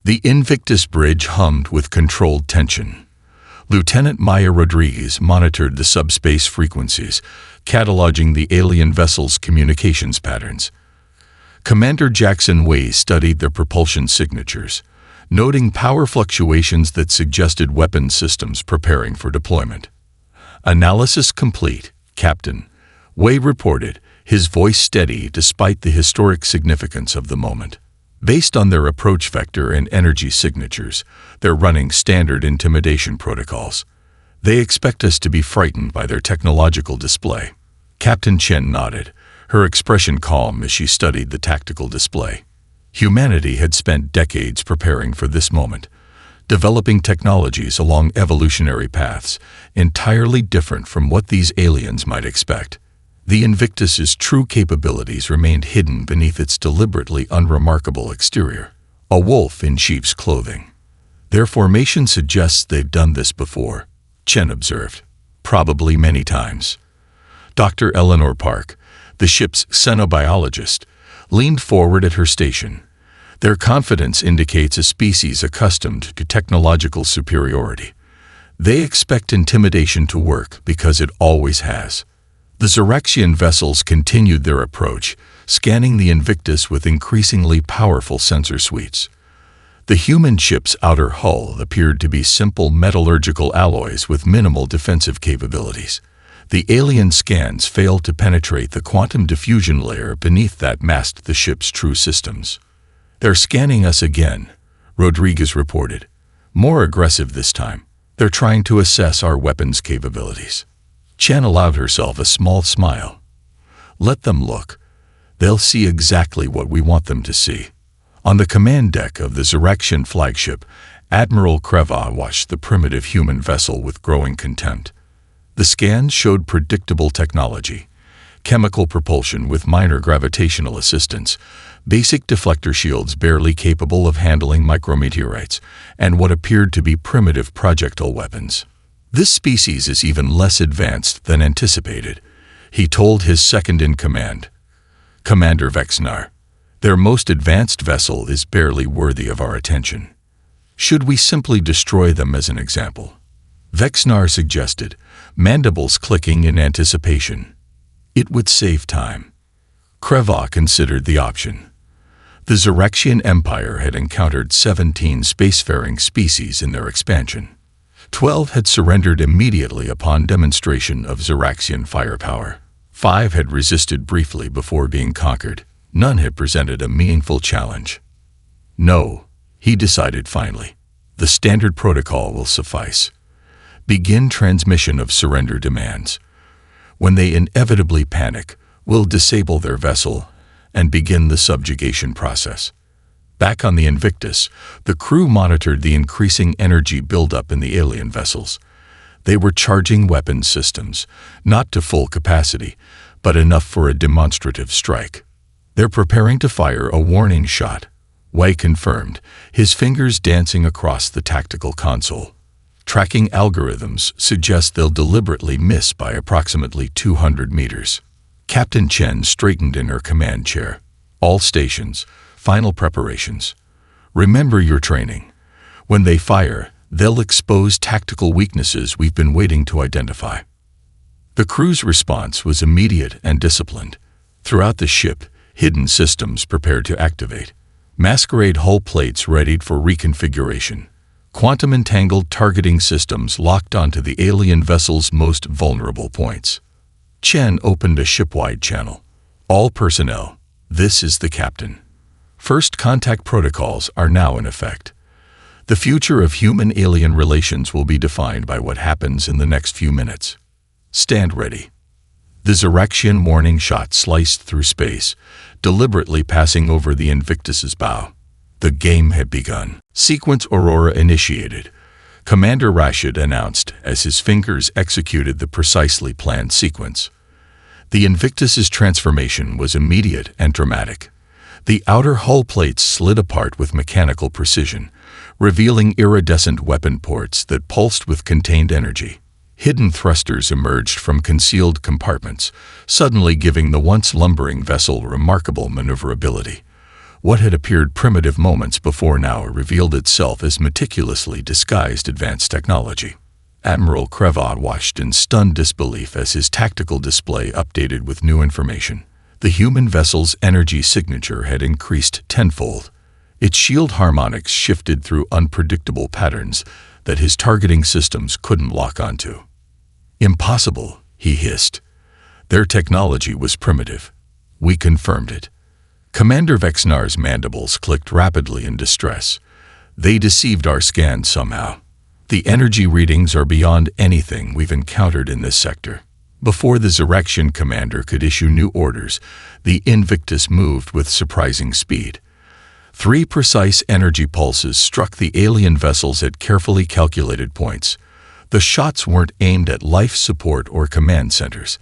The Invictus Bridge hummed with controlled tension. Lieutenant Maya Rodriguez monitored the subspace frequencies, cataloging the alien vessel's communications patterns. Commander Jackson Way studied their propulsion signatures, noting power fluctuations that suggested weapon systems preparing for deployment. "Analysis complete, Captain," Way reported, his voice steady despite the historic significance of the moment. "Based on their approach vector and energy signatures, they're running standard intimidation protocols. They expect us to be frightened by their technological display." Captain Chen nodded, her expression calm as she studied the tactical display. Humanity had spent decades preparing for this moment, developing technologies along evolutionary paths entirely different from what these aliens might expect. The Invictus's true capabilities remained hidden beneath its deliberately unremarkable exterior, a wolf in sheep's clothing. "Their formation suggests they've done this before," Chen observed. "Probably many times." Dr. Eleanor Park, the ship's xenobiologist, leaned forward at her station. "Their confidence indicates a species accustomed to technological superiority. They expect intimidation to work because it always has." The Xeraxian vessels continued their approach, scanning the Invictus with increasingly powerful sensor suites. The human ship's outer hull appeared to be simple metallurgical alloys with minimal defensive capabilities. The alien scans failed to penetrate the quantum diffusion layer beneath that masked the ship's true systems. "They're scanning us again," Rodriguez reported. "More aggressive this time. They're trying to assess our weapons capabilities." Chen allowed herself a small smile. "Let them look. They'll see exactly what we want them to see." On the command deck of the Xeraxian flagship, Admiral Kreva watched the primitive human vessel with growing contempt. The scans showed predictable technology: chemical propulsion with minor gravitational assistance, basic deflector shields barely capable of handling micrometeorites, and what appeared to be primitive projectile weapons. "This species is even less advanced than anticipated," he told his second-in-command, Commander Vexnar. "Their most advanced vessel is barely worthy of our attention. Should we simply destroy them as an example?" Vexnar suggested, mandibles clicking in anticipation. "It would save time." Kreva considered the option. The Xeraxian Empire had encountered 17 spacefaring species in their expansion. 12 had surrendered immediately upon demonstration of Xeraxian firepower. 5 had resisted briefly before being conquered. None had presented a meaningful challenge. "No," he decided finally. "The standard protocol will suffice. Begin transmission of surrender demands. When they inevitably panic, we'll disable their vessel and begin the subjugation process." Back on the Invictus, the crew monitored the increasing energy buildup in the alien vessels. They were charging weapon systems, not to full capacity, but enough for a demonstrative strike. "They're preparing to fire a warning shot," Wei confirmed, his fingers dancing across the tactical console. "Tracking algorithms suggest they'll deliberately miss by approximately 200 meters. Captain Chen straightened in her command chair. "All stations, final preparations. Remember your training. When they fire, they'll expose tactical weaknesses we've been waiting to identify." The crew's response was immediate and disciplined. Throughout the ship, hidden systems prepared to activate. Masquerade hull plates readied for reconfiguration. Quantum-entangled targeting systems locked onto the alien vessel's most vulnerable points. Chen opened a ship-wide channel. "All personnel, this is the captain. First contact protocols are now in effect. The future of human-alien relations will be defined by what happens in the next few minutes. Stand ready." The Xeraxian warning shot sliced through space, deliberately passing over the Invictus's bow. The game had begun. "Sequence Aurora initiated," Commander Rashid announced as his fingers executed the precisely planned sequence. The Invictus's transformation was immediate and dramatic. The outer hull plates slid apart with mechanical precision, revealing iridescent weapon ports that pulsed with contained energy. Hidden thrusters emerged from concealed compartments, suddenly giving the once lumbering vessel remarkable maneuverability. What had appeared primitive moments before now revealed itself as meticulously disguised advanced technology. Admiral Kreva watched in stunned disbelief as his tactical display updated with new information. The human vessel's energy signature had increased tenfold. Its shield harmonics shifted through unpredictable patterns that his targeting systems couldn't lock onto. "Impossible," he hissed. "Their technology was primitive. We confirmed it." Commander Vexnar's mandibles clicked rapidly in distress. "They deceived our scans somehow. The energy readings are beyond anything we've encountered in this sector." Before the Zeraxian commander could issue new orders, the Invictus moved with surprising speed. 3 precise energy pulses struck the alien vessels at carefully calculated points. The shots weren't aimed at life support or command centers.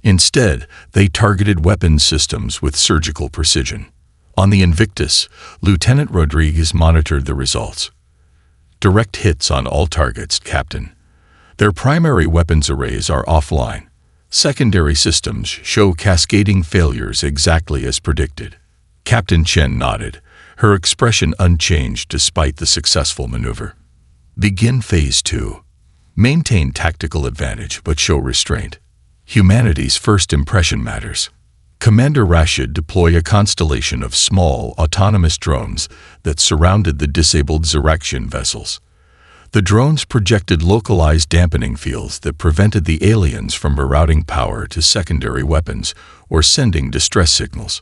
Instead, they targeted weapons systems with surgical precision. On the Invictus, Lieutenant Rodriguez monitored the results. "Direct hits on all targets, Captain. Their primary weapons arrays are offline. Secondary systems show cascading failures exactly as predicted." Captain Chen nodded, her expression unchanged despite the successful maneuver. "Begin Phase 2. Maintain tactical advantage but show restraint. Humanity's first impression matters." Commander Rashid deployed a constellation of small, autonomous drones that surrounded the disabled Zeraxian vessels. The drones projected localized dampening fields that prevented the aliens from rerouting power to secondary weapons or sending distress signals.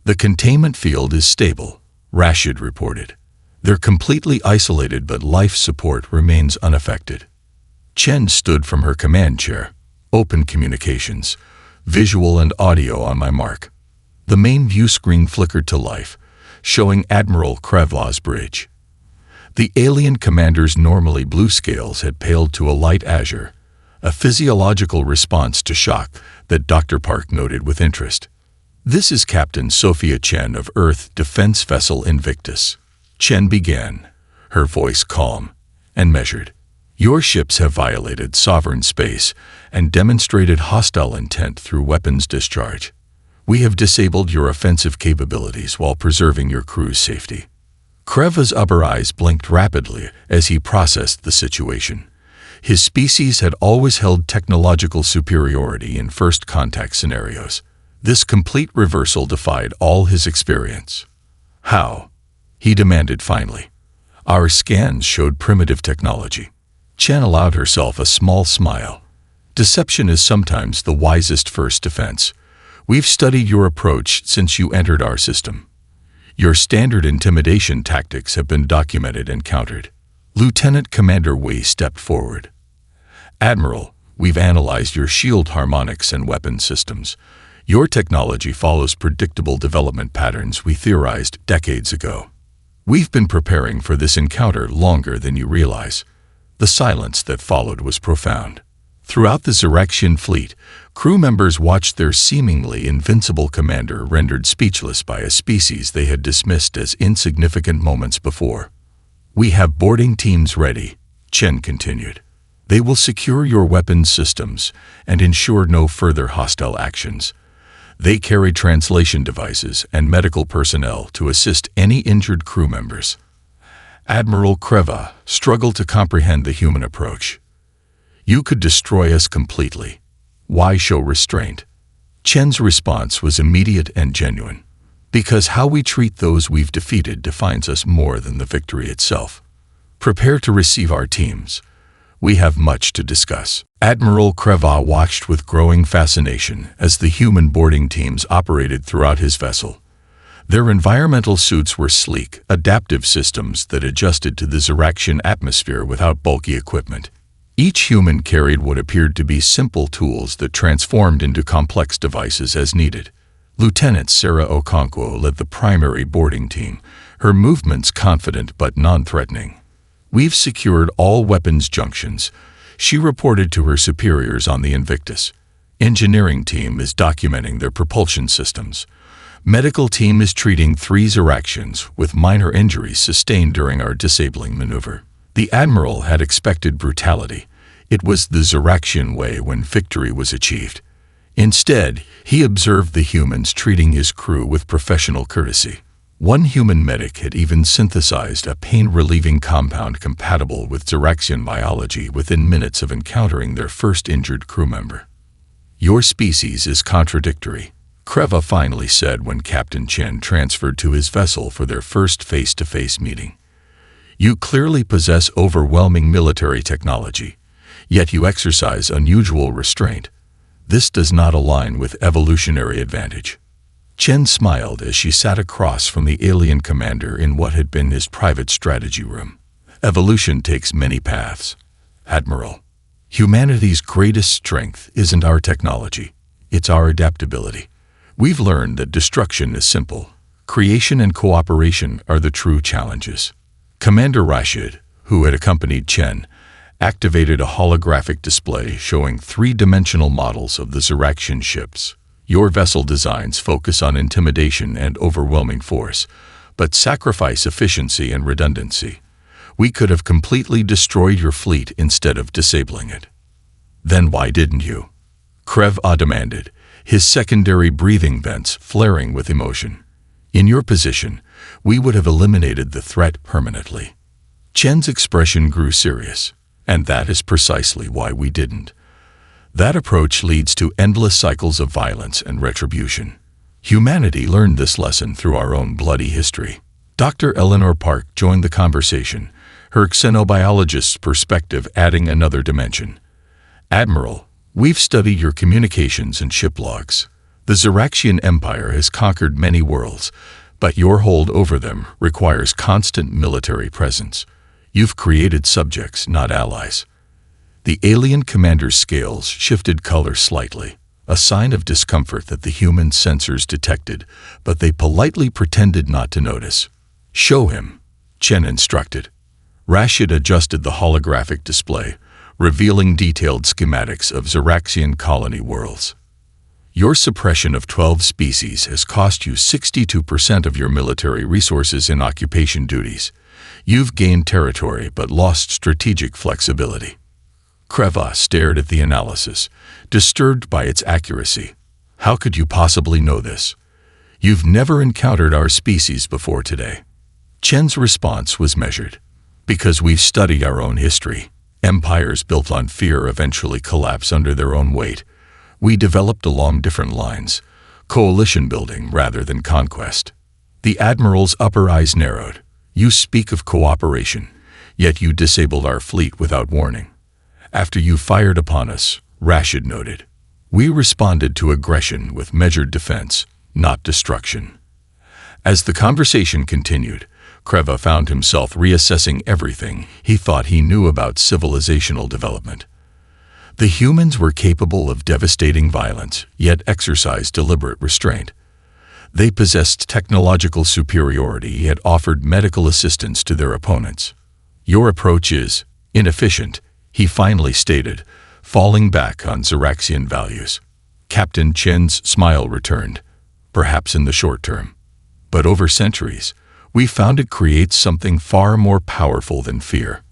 "The containment field is stable," Rashid reported. "They're completely isolated, but life support remains unaffected." Chen stood from her command chair. "Open communications, visual and audio on my mark." The main view screen flickered to life, showing Admiral Krevla's bridge. The alien commander's normally blue scales had paled to a light azure, a physiological response to shock that Dr. Park noted with interest. "This is Captain Sophia Chen of Earth Defense Vessel Invictus." Chen began, her voice calm and measured. "Your ships have violated sovereign space and demonstrated hostile intent through weapons discharge. We have disabled your offensive capabilities while preserving your crew's safety." Kreva's upper eyes blinked rapidly as he processed the situation. His species had always held technological superiority in first contact scenarios. This complete reversal defied all his experience. "How?" he demanded finally. "Our scans showed primitive technology." Chen allowed herself a small smile. "Deception is sometimes the wisest first defense. We've studied your approach since you entered our system. Your standard intimidation tactics have been documented and countered." Lieutenant Commander Wei stepped forward. "Admiral, we've analyzed your shield harmonics and weapon systems. Your technology follows predictable development patterns we theorized decades ago. We've been preparing for this encounter longer than you realize." The silence that followed was profound. Throughout the Zeraxian fleet, crew members watched their seemingly invincible commander rendered speechless by a species they had dismissed as insignificant moments before. "We have boarding teams ready," Chen continued. "They will secure your weapons systems and ensure no further hostile actions. They carry translation devices and medical personnel to assist any injured crew members." Admiral Kreva struggled to comprehend the human approach. "You could destroy us completely. Why show restraint?" Chen's response was immediate and genuine. "Because how we treat those we've defeated defines us more than the victory itself. Prepare to receive our teams. We have much to discuss." Admiral Kreva watched with growing fascination as the human boarding teams operated throughout his vessel. Their environmental suits were sleek, adaptive systems that adjusted to the Zeraxian atmosphere without bulky equipment. Each human carried what appeared to be simple tools that transformed into complex devices as needed. Lieutenant Sarah Okonkwo led the primary boarding team, her movements confident but non-threatening. "We've secured all weapons junctions," she reported to her superiors on the Invictus. "Engineering team is documenting their propulsion systems. Medical team is treating 3 Zeraxians with minor injuries sustained during our disabling maneuver." The Admiral had expected brutality. It was the Zeraxian way when victory was achieved. Instead, he observed the humans treating his crew with professional courtesy. One human medic had even synthesized a pain-relieving compound compatible with Xeraxian biology within minutes of encountering their first injured crew member. "Your species is contradictory," Kreva finally said when Captain Chen transferred to his vessel for their first face-to-face meeting. "You clearly possess overwhelming military technology, yet you exercise unusual restraint. This does not align with evolutionary advantage." Chen smiled as she sat across from the alien commander in what had been his private strategy room. "Evolution takes many paths, Admiral. Humanity's greatest strength isn't our technology, it's our adaptability. We've learned that destruction is simple. Creation and cooperation are the true challenges." Commander Rashid, who had accompanied Chen, activated a holographic display showing three-dimensional models of the Xeraxian ships. "Your vessel designs focus on intimidation and overwhelming force, but sacrifice efficiency and redundancy. We could have completely destroyed your fleet instead of disabling it." "Then why didn't you?" Kreva demanded, his secondary breathing vents flaring with emotion. "In your position, we would have eliminated the threat permanently." Chen's expression grew serious. "And that is precisely why we didn't. That approach leads to endless cycles of violence and retribution. Humanity learned this lesson through our own bloody history." Dr. Eleanor Park joined the conversation, her xenobiologist's perspective adding another dimension. "Admiral, we've studied your communications and ship logs. The Xeraxian Empire has conquered many worlds, but your hold over them requires constant military presence. You've created subjects, not allies." The alien commander's scales shifted color slightly, a sign of discomfort that the human sensors detected, but they politely pretended not to notice. "Show him," Chen instructed. Rashid adjusted the holographic display, revealing detailed schematics of Xeraxian colony worlds. "Your suppression of 12 species has cost you 62% of your military resources in occupation duties. You've gained territory but lost strategic flexibility." Kreva stared at the analysis, disturbed by its accuracy. "How could you possibly know this? You've never encountered our species before today." Chen's response was measured. "Because we've studied our own history. Empires built on fear eventually collapse under their own weight. We developed along different lines, coalition building rather than conquest." The Admiral's upper eyes narrowed. "You speak of cooperation, yet you disabled our fleet without warning." "After you fired upon us," Rashid noted, "we responded to aggression with measured defense, not destruction." As the conversation continued, Kreva found himself reassessing everything he thought he knew about civilizational development. The humans were capable of devastating violence, yet exercised deliberate restraint. They possessed technological superiority, yet offered medical assistance to their opponents. "Your approach is inefficient," he finally stated, falling back on Xeraxian values. Captain Chen's smile returned, "Perhaps in the short term. But over centuries, we found it creates something far more powerful than fear."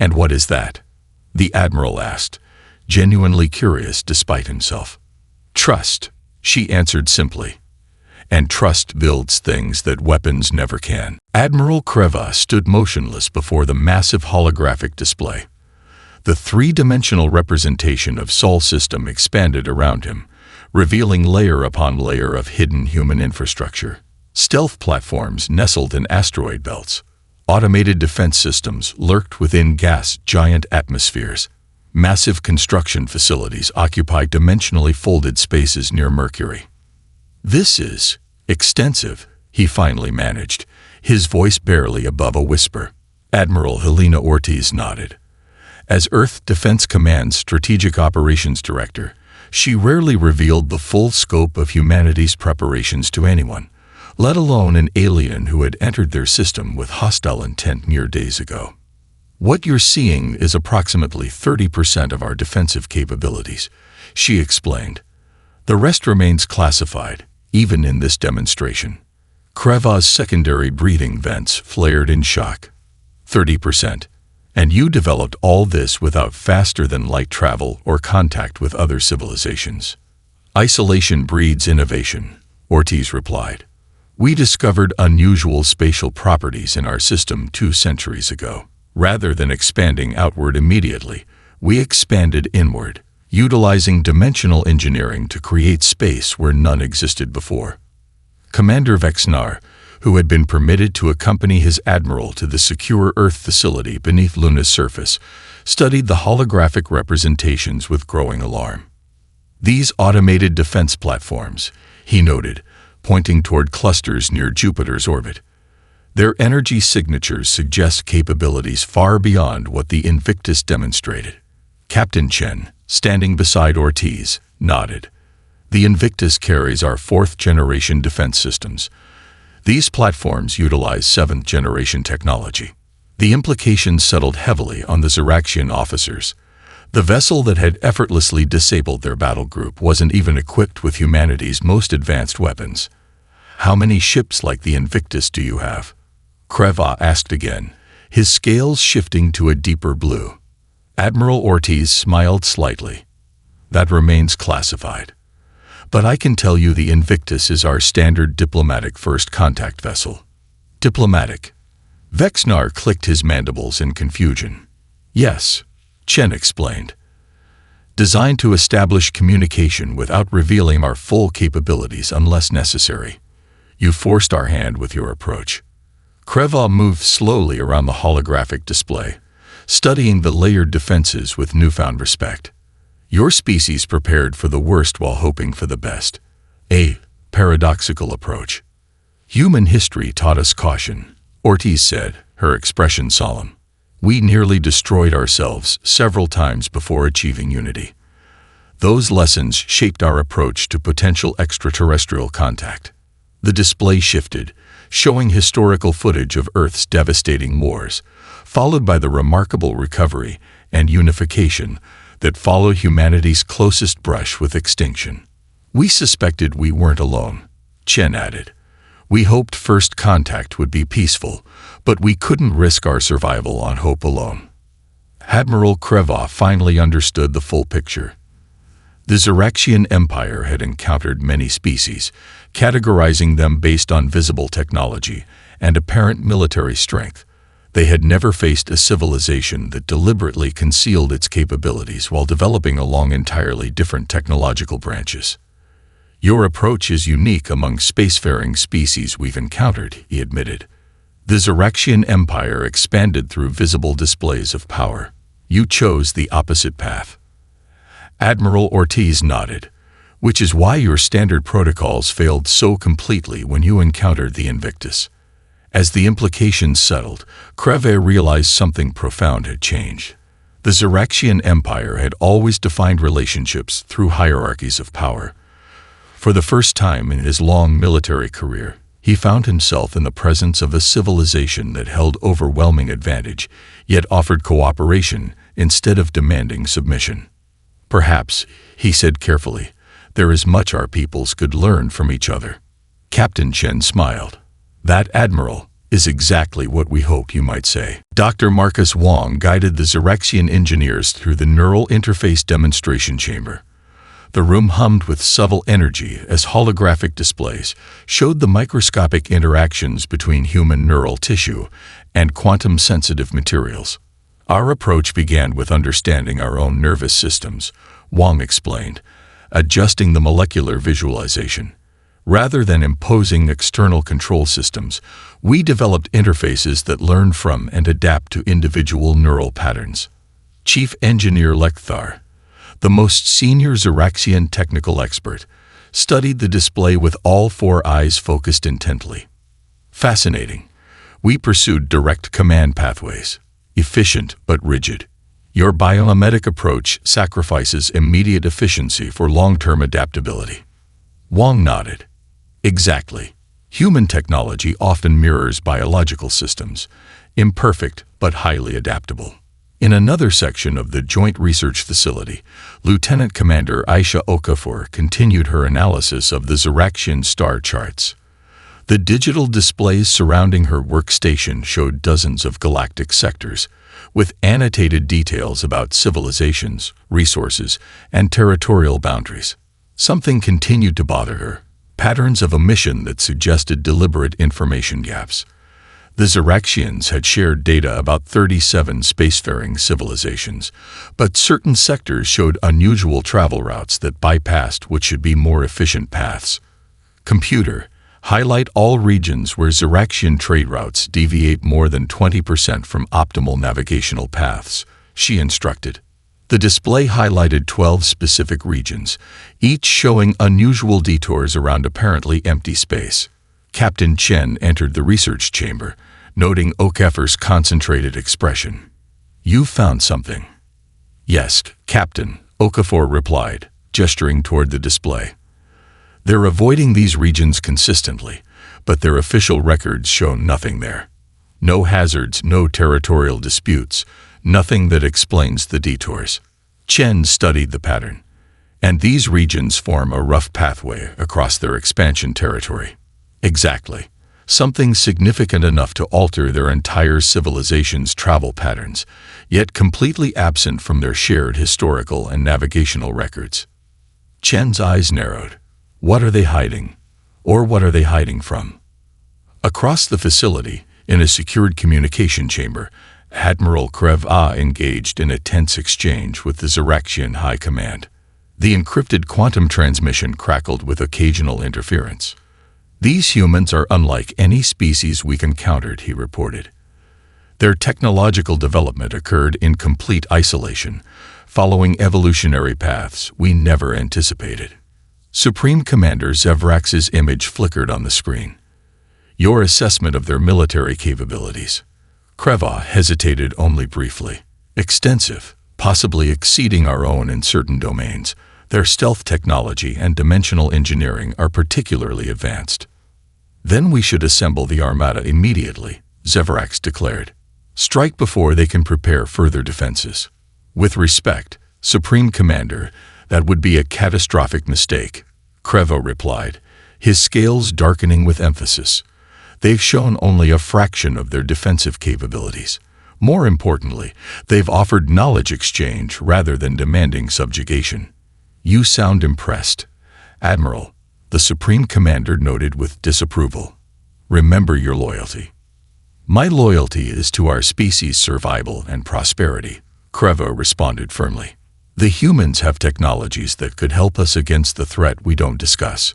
"And what is that?" the Admiral asked, genuinely curious despite himself. "Trust," she answered simply. "And trust builds things that weapons never can." Admiral Kreva stood motionless before the massive holographic display. The three-dimensional representation of Sol system expanded around him, revealing layer upon layer of hidden human infrastructure. Stealth platforms nestled in asteroid belts. Automated defense systems lurked within gas-giant atmospheres. Massive construction facilities occupied dimensionally folded spaces near Mercury. "This is extensive," he finally managed, his voice barely above a whisper. Admiral Helena Ortiz nodded. As Earth Defense Command's Strategic Operations Director, she rarely revealed the full scope of humanity's preparations to anyone, let alone an alien who had entered their system with hostile intent mere days ago. "What you're seeing is approximately 30% of our defensive capabilities," she explained. "The rest remains classified, even in this demonstration." Kreva's secondary breathing vents flared in shock. 30%. And you developed all this without faster-than-light travel or contact with other civilizations. "Isolation breeds innovation," Ortiz replied. We discovered unusual spatial properties in our system 2 centuries ago. Rather than expanding outward immediately, we expanded inward, utilizing dimensional engineering to create space where none existed before. Commander Vexnar, who had been permitted to accompany his admiral to the secure Earth facility beneath Luna's surface, studied the holographic representations with growing alarm. These automated defense platforms, he noted, pointing toward clusters near Jupiter's orbit. Their energy signatures suggest capabilities far beyond what the Invictus demonstrated. Captain Chen, standing beside Ortiz, nodded. The Invictus carries our 4th-generation defense systems. These platforms utilize 7th-generation technology. The implications settled heavily on the Ziraxian officers. The vessel that had effortlessly disabled their battle group wasn't even equipped with humanity's most advanced weapons. How many ships like the Invictus do you have? Kreva asked again, his scales shifting to a deeper blue. Admiral Ortiz smiled slightly. That remains classified. But I can tell you the Invictus is our standard diplomatic first contact vessel. Diplomatic. Vexnar clicked his mandibles in confusion. Yes, Chen explained. Designed to establish communication without revealing our full capabilities unless necessary. You forced our hand with your approach. Kreva moved slowly around the holographic display, studying the layered defenses with newfound respect. Your species prepared for the worst while hoping for the best. A paradoxical approach. Human history taught us caution, Ortiz said, her expression solemn. We nearly destroyed ourselves several times before achieving unity. Those lessons shaped our approach to potential extraterrestrial contact. The display shifted, showing historical footage of Earth's devastating wars, followed by the remarkable recovery and unification that follow humanity's closest brush with extinction. We suspected we weren't alone, Chen added. We hoped first contact would be peaceful, but we couldn't risk our survival on hope alone. Admiral Kreva finally understood the full picture. The Ziraxian Empire had encountered many species, categorizing them based on visible technology and apparent military strength. They had never faced a civilization that deliberately concealed its capabilities while developing along entirely different technological branches. Your approach is unique among spacefaring species we've encountered, he admitted. The Ziraxian Empire expanded through visible displays of power. You chose the opposite path. Admiral Ortiz nodded, which is why your standard protocols failed so completely when you encountered the Invictus. As the implications settled, Kreva realized something profound had changed. The Ziraxian Empire had always defined relationships through hierarchies of power. For the first time in his long military career, he found himself in the presence of a civilization that held overwhelming advantage, yet offered cooperation instead of demanding submission. Perhaps, he said carefully, there is much our peoples could learn from each other. Captain Chen smiled. That, Admiral, is exactly what we hoped you might say. Dr. Marcus Wong guided the Ziraxian engineers through the neural interface demonstration chamber. The room hummed with subtle energy as holographic displays showed the microscopic interactions between human neural tissue and quantum-sensitive materials. Our approach began with understanding our own nervous systems, Wong explained, adjusting the molecular visualization. Rather than imposing external control systems, we developed interfaces that learn from and adapt to individual neural patterns. Chief Engineer Lekthar, the most senior Ziraxian technical expert, studied the display with all 4 eyes focused intently. Fascinating. We pursued direct command pathways, efficient but rigid. Your biomimetic approach sacrifices immediate efficiency for long-term adaptability. Wong nodded. Exactly. Human technology often mirrors biological systems, imperfect but highly adaptable. In another section of the Joint Research Facility, Lieutenant Commander Aisha Okafor continued her analysis of the Ziraxian star charts. The digital displays surrounding her workstation showed dozens of galactic sectors, with annotated details about civilizations, resources, and territorial boundaries. Something continued to bother her. patterns of omission that suggested deliberate information gaps. The Xeraxians had shared data about 37 spacefaring civilizations, but certain sectors showed unusual travel routes that bypassed what should be more efficient paths. Computer, highlight all regions where Xeraxian trade routes deviate more than 20% from optimal navigational paths, she instructed. The display highlighted 12 specific regions, each showing unusual detours around apparently empty space. Captain Chen entered the research chamber, noting Okafor's concentrated expression. "You've found something." "Yes, Captain," Okafor replied, gesturing toward the display. "They're avoiding these regions consistently, but their official records show nothing there. No hazards, no territorial disputes, nothing that explains the detours." Chen studied the pattern. "And these regions form a rough pathway across their expansion territory." "Exactly. Something significant enough to alter their entire civilization's travel patterns, yet completely absent from their shared historical and navigational records." Chen's eyes narrowed. What are they hiding? Or what are they hiding from? Across the facility, in a secured communication chamber, Admiral Krev engaged in a tense exchange with the Xeraxian High Command. The encrypted quantum transmission crackled with occasional interference. "These humans are unlike any species we've encountered," he reported. "Their technological development occurred in complete isolation, following evolutionary paths we never anticipated." Supreme Commander Xerax's image flickered on the screen. "Your assessment of their military capabilities." Kreva hesitated only briefly. "Extensive, possibly exceeding our own in certain domains. Their stealth technology and dimensional engineering are particularly advanced." "Then we should assemble the Armada immediately," Xerax declared. "Strike before they can prepare further defenses." "With respect, Supreme Commander, that would be a catastrophic mistake," Krevo replied, his scales darkening with emphasis. "They've shown only a fraction of their defensive capabilities. More importantly, they've offered knowledge exchange rather than demanding subjugation." "You sound impressed, Admiral," the Supreme Commander noted with disapproval. "Remember your loyalty." "My loyalty is to our species' survival and prosperity," Krevo responded firmly. "The humans have technologies that could help us against the threat we don't discuss.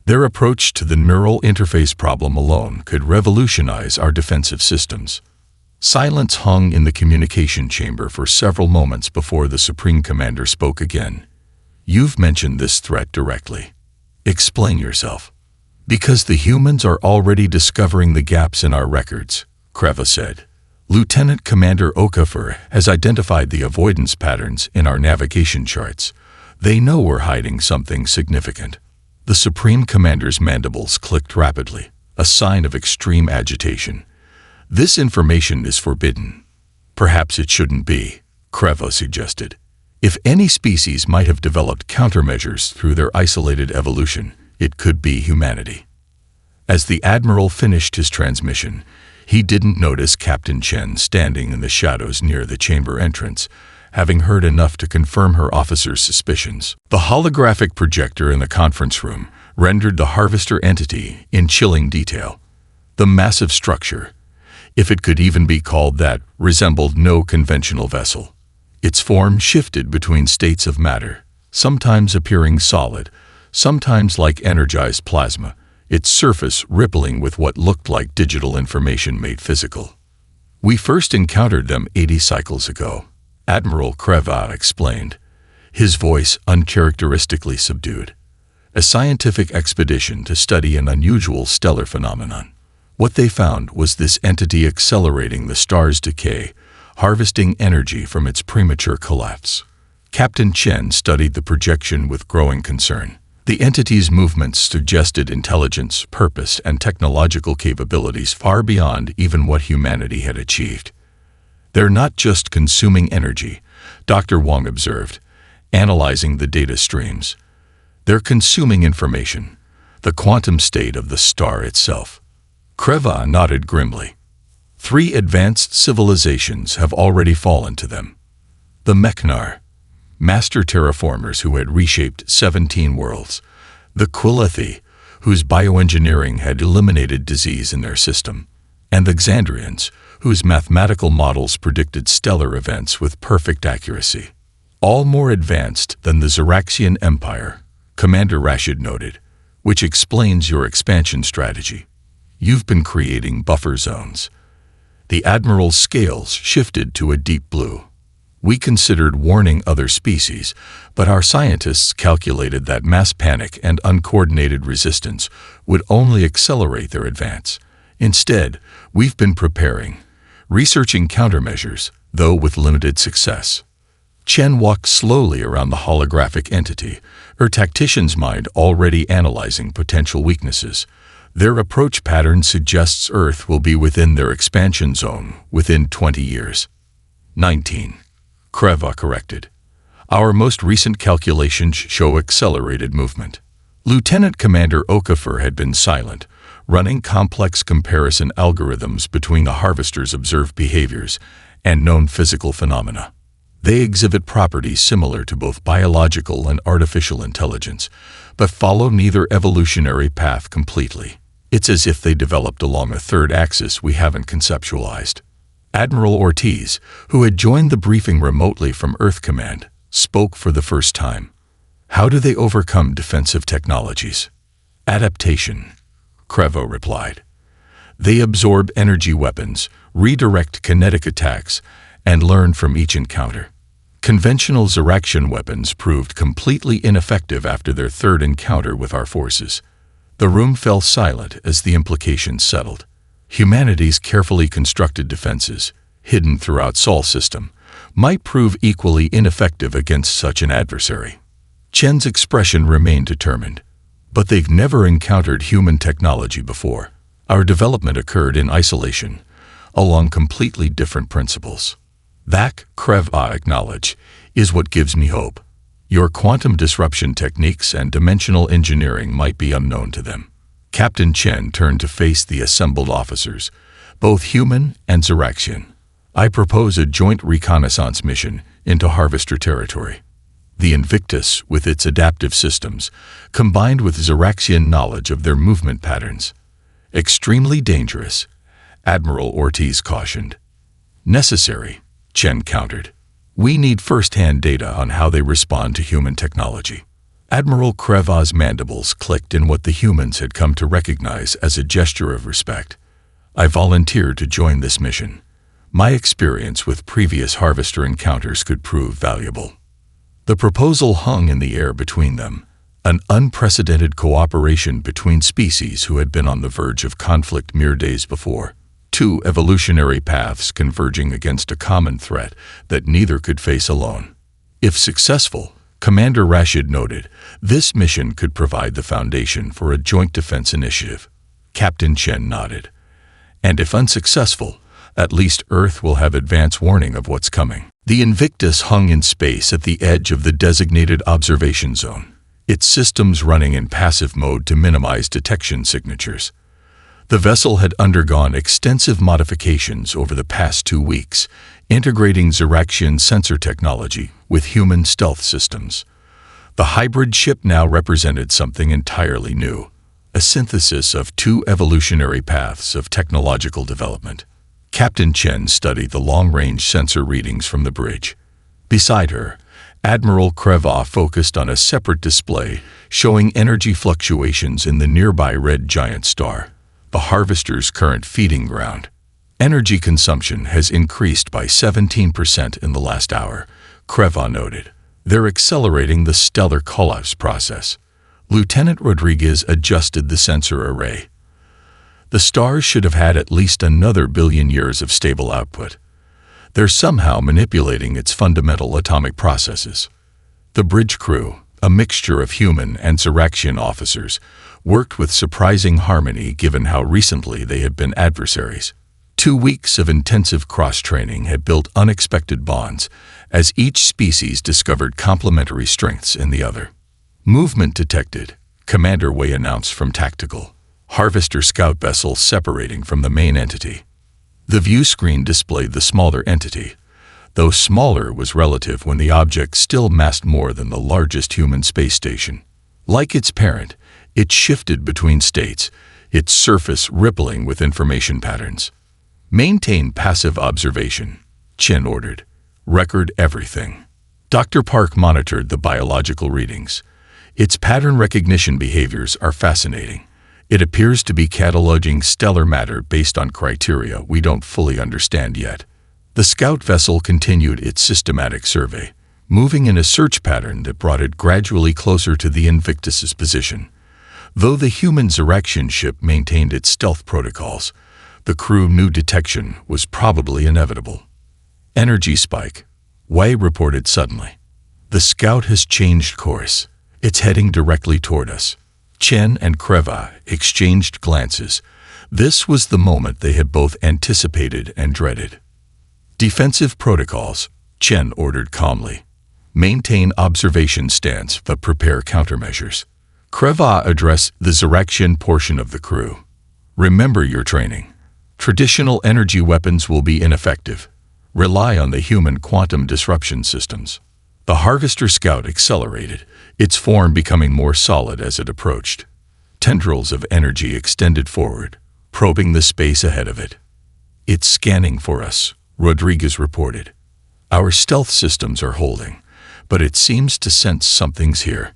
Their approach to the neural interface problem alone could revolutionize our defensive systems." Silence hung in the communication chamber for several moments before the Supreme Commander spoke again. "You've mentioned this threat directly. Explain yourself." "Because the humans are already discovering the gaps in our records," Kreva said. "Lieutenant Commander Okafor has identified the avoidance patterns in our navigation charts. They know we're hiding something significant." The Supreme Commander's mandibles clicked rapidly, a sign of extreme agitation. "This information is forbidden." "Perhaps it shouldn't be," Kreva suggested. "If any species might have developed countermeasures through their isolated evolution, it could be humanity." As the Admiral finished his transmission, he didn't notice Captain Chen standing in the shadows near the chamber entrance, having heard enough to confirm her officer's suspicions. The holographic projector in the conference room rendered the Harvester entity in chilling detail. The massive structure, if it could even be called that, resembled no conventional vessel. Its form shifted between states of matter, sometimes appearing solid, sometimes like energized plasma, its surface rippling with what looked like digital information made physical. "We first encountered them 80 cycles ago," Admiral Kreva explained, his voice uncharacteristically subdued. "A scientific expedition to study an unusual stellar phenomenon. What they found was this entity accelerating the star's decay, harvesting energy from its premature collapse." Captain Chen studied the projection with growing concern. The entity's movements suggested intelligence, purpose, and technological capabilities far beyond even what humanity had achieved. "They're not just consuming energy," Dr. Wong observed, analyzing the data streams. "They're consuming information, the quantum state of the star itself." Kreva nodded grimly. 3 advanced civilizations have already fallen to them. The Mechnar, master terraformers who had reshaped 17 worlds. The Quilethi, whose bioengineering had eliminated disease in their system, and the Xandrians, whose mathematical models predicted stellar events with perfect accuracy. All more advanced than the Xeraxian Empire, Commander Rashid noted, which explains your expansion strategy. You've been creating buffer zones. The Admiral's scales shifted to a deep blue. We considered warning other species, but our scientists calculated that mass panic and uncoordinated resistance would only accelerate their advance. Instead, we've been preparing, researching countermeasures, though with limited success. Chen walked slowly around the holographic entity, her tactician's mind already analyzing potential weaknesses. Their approach pattern suggests Earth will be within their expansion zone within 20 years. 19. Kreva corrected. Our most recent calculations show accelerated movement. Lieutenant Commander Okafor had been silent, running complex comparison algorithms between the harvester's observed behaviors and known physical phenomena. They exhibit properties similar to both biological and artificial intelligence, but follow neither evolutionary path completely. It's as if they developed along a third axis we haven't conceptualized. Admiral Ortiz, who had joined the briefing remotely from Earth Command, spoke for the first time. How do they overcome defensive technologies? Adaptation, Krevo replied. They absorb energy weapons, redirect kinetic attacks, and learn from each encounter. Conventional Xeraxian weapons proved completely ineffective after their third encounter with our forces. The room fell silent as the implications settled. Humanity's carefully constructed defenses, hidden throughout Sol system, might prove equally ineffective against such an adversary. Chen's expression remained determined. But they've never encountered human technology before. Our development occurred in isolation, along completely different principles. That, Kreva acknowledged, is what gives me hope. Your quantum disruption techniques and dimensional engineering might be unknown to them. Captain Chen turned to face the assembled officers, both human and Xeraxian. I propose a joint reconnaissance mission into Harvester territory. The Invictus, with its adaptive systems, combined with Xeraxian knowledge of their movement patterns. Extremely dangerous, Admiral Ortiz cautioned. Necessary, Chen countered. We need first-hand data on how they respond to human technology. Admiral Kreva's mandibles clicked in what the humans had come to recognize as a gesture of respect. I volunteered to join this mission. My experience with previous harvester encounters could prove valuable. The proposal hung in the air between them, an unprecedented cooperation between species who had been on the verge of conflict mere days before. Two evolutionary paths converging against a common threat that neither could face alone. If successful, Commander Rashid noted, this mission could provide the foundation for a joint defense initiative. Captain Chen nodded. And if unsuccessful, at least Earth will have advance warning of what's coming. The Invictus hung in space at the edge of the designated observation zone, its systems running in passive mode to minimize detection signatures. The vessel had undergone extensive modifications over the past 2 weeks, integrating Xeraxian sensor technology with human stealth systems. The hybrid ship now represented something entirely new, a synthesis of two evolutionary paths of technological development. Captain Chen studied the long-range sensor readings from the bridge. Beside her, Admiral Kreva focused on a separate display showing energy fluctuations in the nearby red giant star, the Harvester's current feeding ground. Energy consumption has increased by 17% in the last hour, Kreva noted. They're accelerating the stellar collapse process. Lieutenant Rodriguez adjusted the sensor array. The star should have had at least another billion years of stable output. They're somehow manipulating its fundamental atomic processes. The bridge crew, a mixture of human and Xeraxian officers, worked with surprising harmony given how recently they had been adversaries. 2 weeks of intensive cross-training had built unexpected bonds as each species discovered complementary strengths in the other. Movement detected, Commander Wei announced from tactical. Harvester scout vessel separating from the main entity. The view screen displayed the smaller entity, though smaller was relative when the object still massed more than the largest human space station. Like its parent, It shifted between states, its surface rippling with information patterns. "Maintain passive observation," Chen ordered. "Record everything." Dr. Park monitored the biological readings. Its pattern recognition behaviors are fascinating. It appears to be cataloging stellar matter based on criteria we don't fully understand yet. The scout vessel continued its systematic survey, moving in a search pattern that brought it gradually closer to the Invictus's position. Though the human Zeraxian ship maintained its stealth protocols, the crew knew detection was probably inevitable. "Energy spike," Wei reported suddenly. "The scout has changed course. It's heading directly toward us." Chen and Creva exchanged glances. This was the moment they had both anticipated and dreaded. "Defensive protocols," Chen ordered calmly. "Maintain observation stance but prepare countermeasures." Creva addressed the Zeraxian portion of the crew. "Remember your training. Traditional energy weapons will be ineffective. Rely on the human quantum disruption systems." The Harvester Scout accelerated, its form becoming more solid as it approached. Tendrils of energy extended forward, probing the space ahead of it. "It's scanning for us," Rodriguez reported. "Our stealth systems are holding, but it seems to sense something's here."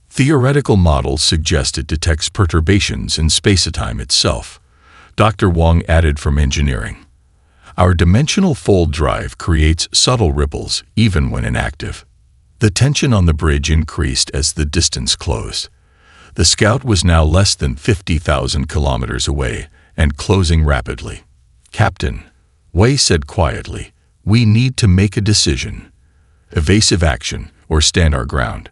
Theoretical models suggest it detects perturbations in space-time itself, Dr. Wang added from engineering. "Our dimensional fold drive creates subtle ripples even when inactive." The tension on the bridge increased as the distance closed. The scout was now less than 50,000 kilometers away and closing rapidly. "Captain," Wei said quietly, "we need to make a decision. Evasive action or stand our ground."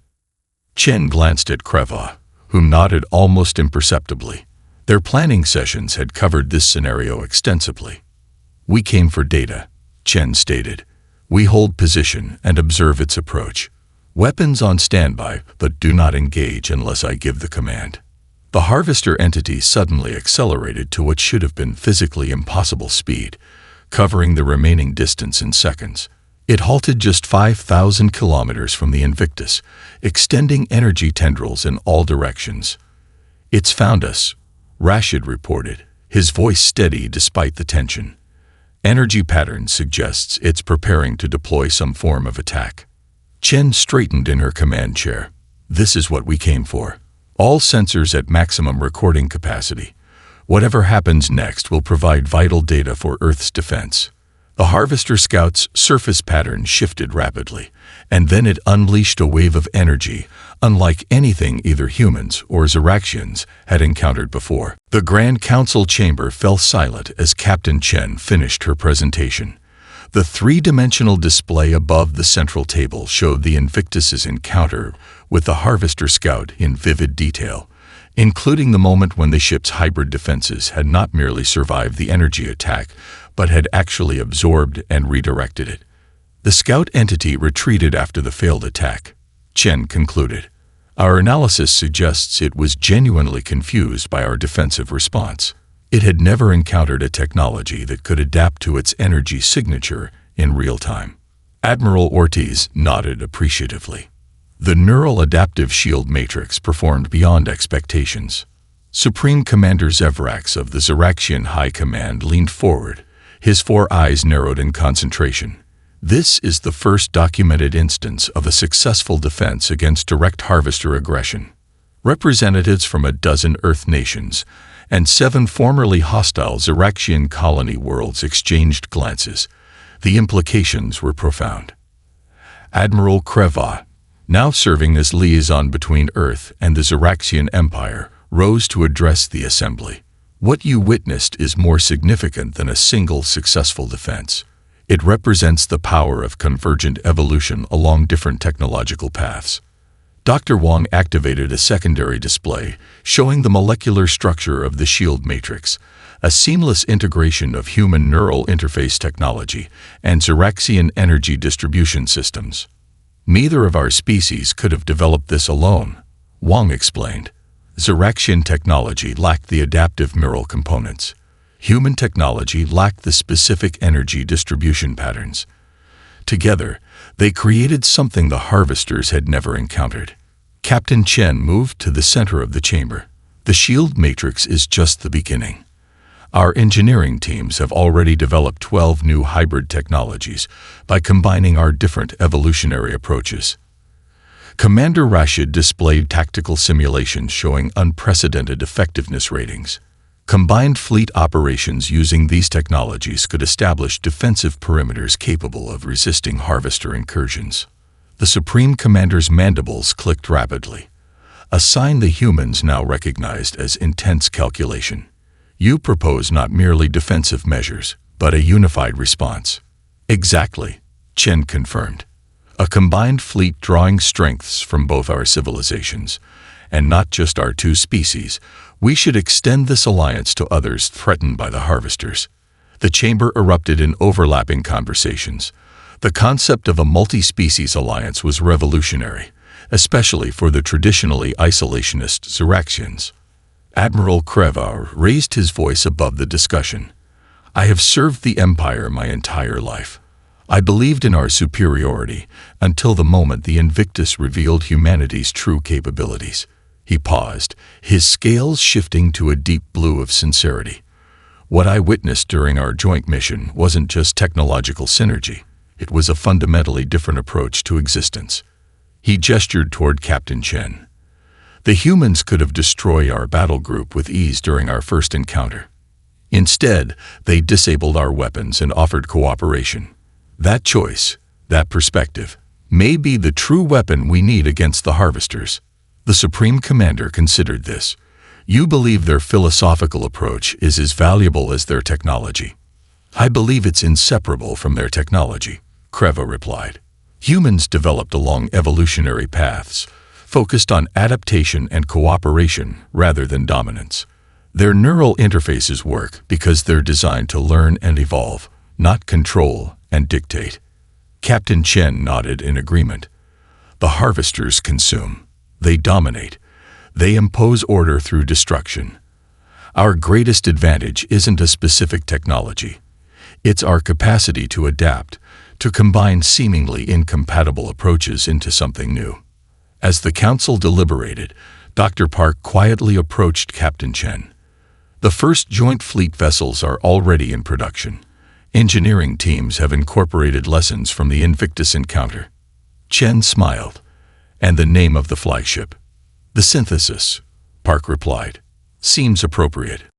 Chen glanced at Creva, who nodded almost imperceptibly. Their planning sessions had covered this scenario extensively. "We came for data," Chen stated. "We hold position and observe its approach. Weapons on standby, but do not engage unless I give the command." The Harvester entity suddenly accelerated to what should have been physically impossible speed, covering the remaining distance in seconds. It halted just 5,000 kilometers from the Invictus, extending energy tendrils in all directions. "It's found us," Rashid reported, his voice steady despite the tension. "Energy pattern suggests it's preparing to deploy some form of attack." Chen straightened in her command chair. "This is what we came for. All sensors at maximum recording capacity. Whatever happens next will provide vital data for Earth's defense." The Harvester Scout's surface pattern shifted rapidly, and then it unleashed a wave of energy, unlike anything either humans or Zeraxians had encountered before. The Grand Council chamber fell silent as Captain Chen finished her presentation. The three-dimensional display above the central table showed the Invictus's encounter with the Harvester Scout in vivid detail, including the moment when the ship's hybrid defenses had not merely survived the energy attack, but had actually absorbed and redirected it. The scout entity retreated after the failed attack, Chen concluded. "Our analysis suggests it was genuinely confused by our defensive response. It had never encountered a technology that could adapt to its energy signature in real time." Admiral Ortiz nodded appreciatively. The neural adaptive shield matrix performed beyond expectations. Supreme Commander Zevrax of the Zeraxian High Command leaned forward, his four eyes narrowed in concentration. "This is the first documented instance of a successful defense against direct Harvester aggression." Representatives from a dozen Earth nations and 7 formerly hostile Zeraxian colony worlds exchanged glances. The implications were profound. Admiral Creva, now serving as liaison between Earth and the Zeraxian Empire, rose to address the assembly. "What you witnessed is more significant than a single successful defense. It represents the power of convergent evolution along different technological paths." Dr. Wang activated a secondary display, showing the molecular structure of the shield matrix, a seamless integration of human neural interface technology and Zeraxian energy distribution systems. "Neither of our species could have developed this alone," Wang explained. Zeraxian technology lacked the adaptive neural components. Human technology lacked the specific energy distribution patterns. Together, they created something the Harvesters had never encountered. Captain Chen moved to the center of the chamber. The shield matrix is just the beginning. Our engineering teams have already developed 12 new hybrid technologies by combining our different evolutionary approaches. Commander Rashid displayed tactical simulations showing unprecedented effectiveness ratings. Combined fleet operations using these technologies could establish defensive perimeters capable of resisting harvester incursions. The Supreme Commander's mandibles clicked rapidly, a sign the humans now recognized as intense calculation. You propose not merely defensive measures, but a unified response. Exactly, Chen confirmed. A combined fleet drawing strengths from both our civilizations, and not just our two species. We should extend this alliance to others threatened by the harvesters. The chamber erupted in overlapping conversations. The concept of a multi-species alliance was revolutionary, especially for the traditionally isolationist Xeraxians. Admiral Krevar raised his voice above the discussion. I have served the Empire my entire life. I believed in our superiority until the moment the Invictus revealed humanity's true capabilities. He paused, his scales shifting to a deep blue of sincerity. What I witnessed during our joint mission wasn't just technological synergy. It was a fundamentally different approach to existence. He gestured toward Captain Chen. The humans could have destroyed our battle group with ease during our first encounter. Instead, they disabled our weapons and offered cooperation. That choice, that perspective, may be the true weapon we need against the harvesters. The Supreme Commander considered this. You believe their philosophical approach is as valuable as their technology. I believe it's inseparable from their technology, Kreva replied. Humans developed along evolutionary paths, focused on adaptation and cooperation rather than dominance. Their neural interfaces work because they're designed to learn and evolve, not control and dictate. Captain Chen nodded in agreement. The harvesters consume. They dominate. They impose order through destruction. Our greatest advantage isn't a specific technology. It's our capacity to adapt, to combine seemingly incompatible approaches into something new. As the council deliberated, Dr. Park quietly approached Captain Chen. The first joint fleet vessels are already in production. Engineering teams have incorporated lessons from the Invictus encounter. Chen smiled. And the name of the flagship? The Synthesis, Park replied. Seems appropriate.